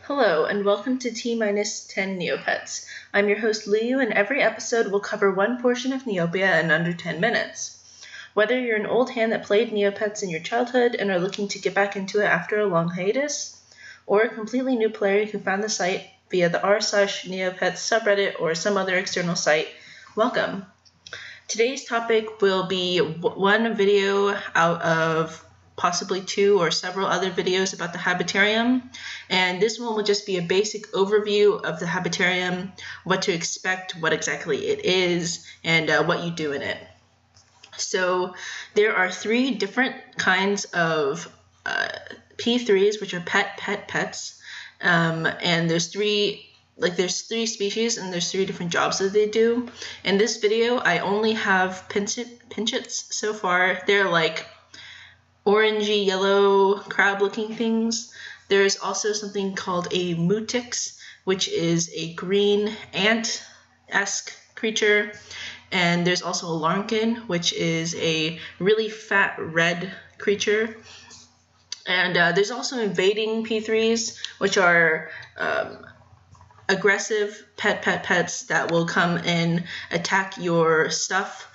Hello, and welcome to T-10 Neopets. I'm your host Luyou, and every episode will cover one portion of Neopia in under 10 minutes. Whether you're an old hand that played Neopets in your childhood and are looking to get back into it after a long hiatus, or a completely new player who found the site via the r/Neopets subreddit or some other external site, welcome. Today's topic will be one video out of possibly two or several other videos about the Habitarium, and this one will just be a basic overview of the Habitarium, what to expect, what exactly it is, and what you do in it. So there are three different kinds of P3s, which are pets, and there's three species and there's three different jobs that they do. In this video, I only have pinchets so far. They're like orangey yellow crab looking things. There's also something called a mutix, which is a green ant-esque creature, and there's also a larkin, which is a really fat red creature. And there's also invading P3s, which are aggressive pets that will come and attack your stuff,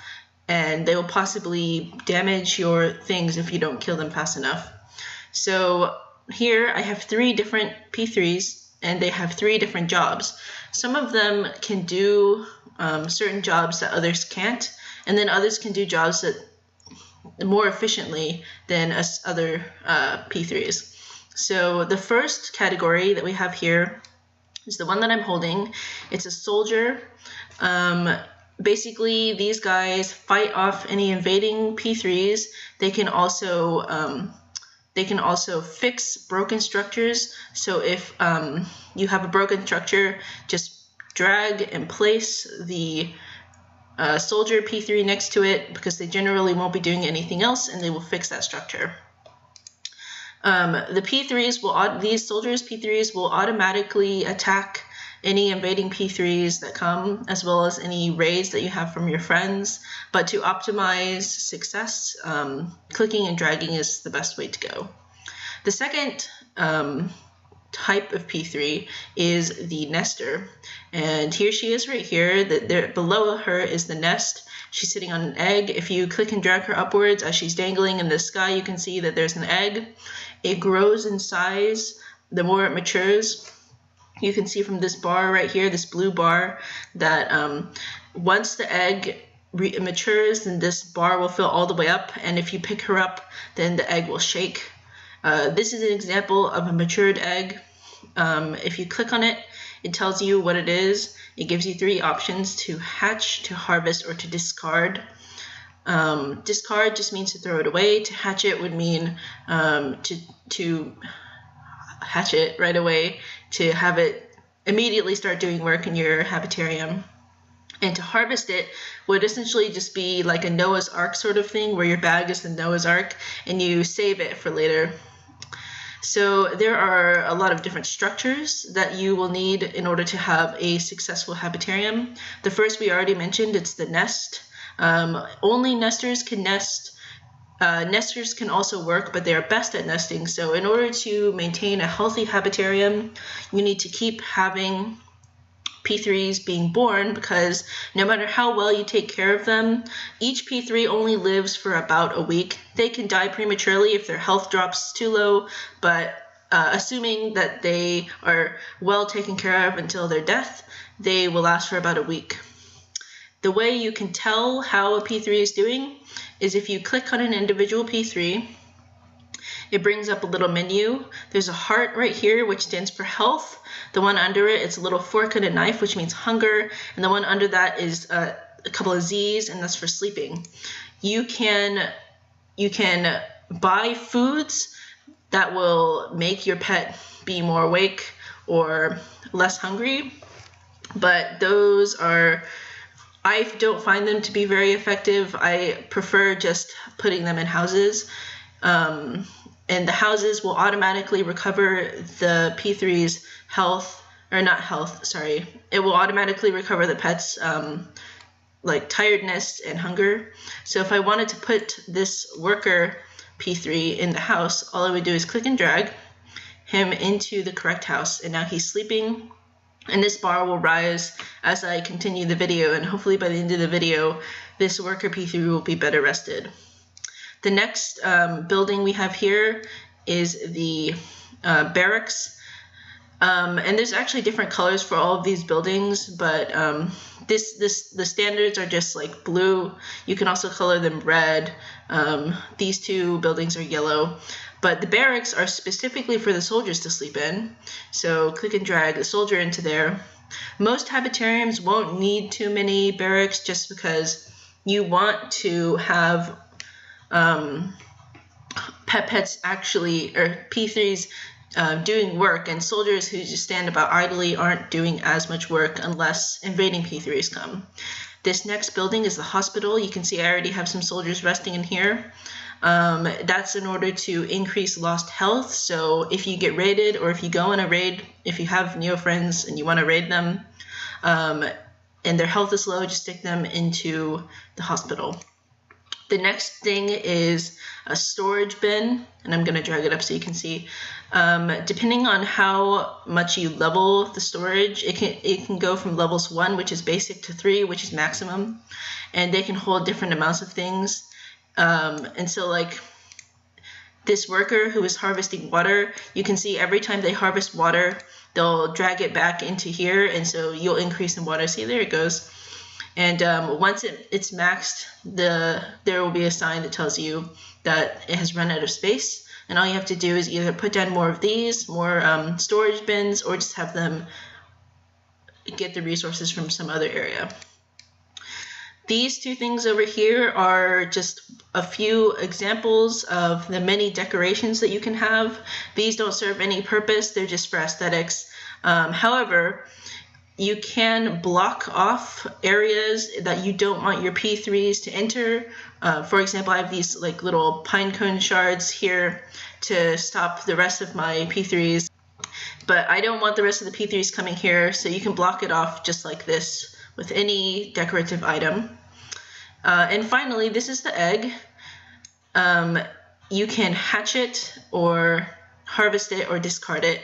and they will possibly damage your things if you don't kill them fast enough. So here I have three different P3s, and they have three different jobs. Some of them can do certain jobs that others can't, and then others can do jobs that more efficiently than us other P3s. So the first category that we have here is the one that I'm holding. It's a soldier. Basically, these guys fight off any invading P3s. They can also fix broken structures. So if you have a broken structure, just drag and place the soldier P3 next to it, because they generally won't be doing anything else, and they will fix that structure. These soldiers P3s will automatically attack any invading P3s that come, as well as any raids that you have from your friends. But to optimize success, clicking and dragging is the best way to go. The second type of P3 is the nester, and here she is right here. Below her is the nest. She's sitting on an egg. If you click and drag her upwards as she's dangling in the sky, you can see that there's an egg. It grows in size the more it matures. You can see from this bar right here, this blue bar, that once the egg matures, then this bar will fill all the way up, and if you pick her up, then the egg will shake. This is an example of a matured egg. If you click on it, it tells you what it is. It gives you three options: to hatch, to harvest, or to discard. Discard just means to throw it away. To hatch it would mean to hatch it right away, to have it immediately start doing work in your Habitarium. And to harvest it would essentially just be like a Noah's Ark sort of thing, where your bag is the Noah's Ark and you save it for later. So there are a lot of different structures that you will need in order to have a successful Habitarium. The first we already mentioned, it's the nest. Only nesters can nest. Nesters can also work, but they are best at nesting. So in order to maintain a healthy Habitarium, you need to keep having P3s being born, because no matter how well you take care of them, each P3 only lives for about a week. They can die prematurely if their health drops too low, but assuming that they are well taken care of until their death, they will last for about a week. The way you can tell how a P3 is doing is if you click on an individual P3, it brings up a little menu. There's a heart right here, which stands for health. The one under it, it's a little fork and a knife, which means hunger. And the one under that is a couple of Z's, and that's for sleeping. You can buy foods that will make your pet be more awake or less hungry, but those are, I don't find them to be very effective. I prefer just putting them in houses. And the houses will automatically recover the P3's health, or not health, sorry. It will automatically recover the pet's like tiredness and hunger. So if I wanted to put this worker P3 in the house, all I would do is click and drag, him into the correct house, and now he's sleeping. And this bar will rise as I continue the video, and hopefully by the end of the video, this worker P3 will be better rested. The next building we have here is the barracks. And there's actually different colors for all of these buildings, but the standards are just like blue. You can also color them red. These two buildings are yellow. But the barracks are specifically for the soldiers to sleep in. So click and drag the soldier into there. Most habitariums won't need too many barracks just because you want to have pets actually, or P3s doing work, and soldiers who just stand about idly aren't doing as much work unless invading P3s come. This next building is the hospital. You can see I already have some soldiers resting in here. That's in order to increase lost health. So if you get raided, or if you go on a raid, if you have Neo friends and you want to raid them, and their health is low, just stick them into the hospital. The next thing is a storage bin, and I'm going to drag it up so you can see. Depending on how much you level the storage, it can go from levels 1, which is basic, to 3, which is maximum, and they can hold different amounts of things. And so like this worker who is harvesting water, you can see every time they harvest water, they'll drag it back into here, and so you'll increase in water. See, there it goes. And once it's maxed, there will be a sign that tells you that it has run out of space. And all you have to do is either put down more of these, more storage bins, or just have them get the resources from some other area. These two things over here are just a few examples of the many decorations that you can have. These don't serve any purpose, they're just for aesthetics. However, you can block off areas that you don't want your P3s to enter. For example, I have these like little pine cone shards here to stop the rest of my P3s. But I don't want the rest of the P3s coming here, so you can block it off just like this with any decorative item. And finally, this is the egg. You can hatch it or harvest it or discard it.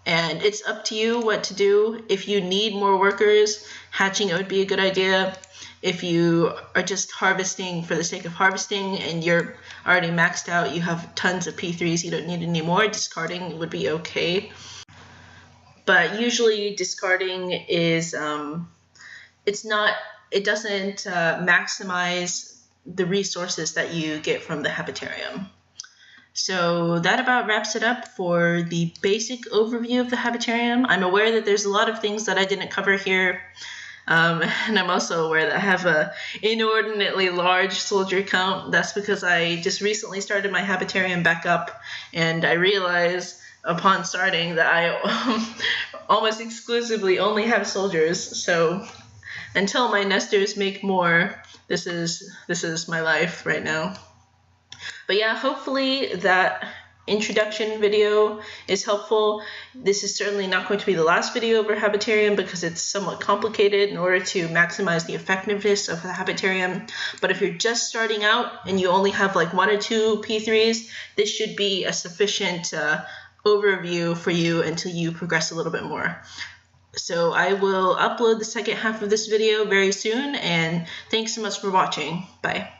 And it's up to you what to do. If you need more workers, hatching it would be a good idea. If you are just harvesting for the sake of harvesting and you're already maxed out, you have tons of P3s, you don't need any more, discarding would be okay. But usually discarding is, it doesn't maximize the resources that you get from the Habitarium. So that about wraps it up for the basic overview of the Habitarium. I'm aware that there's a lot of things that I didn't cover here. And I'm also aware that I have an inordinately large soldier count. That's because I just recently started my Habitarium back up, and I realized upon starting that I almost exclusively only have soldiers. So until my nesters make more, this is my life right now. But yeah, hopefully that introduction video is helpful. This is certainly not going to be the last video over Habitarium because it's somewhat complicated in order to maximize the effectiveness of the Habitarium. But if you're just starting out and you only have like 1 or 2 P3s, this should be a sufficient overview for you until you progress a little bit more. So I will upload the second half of this video very soon, and thanks so much for watching. Bye.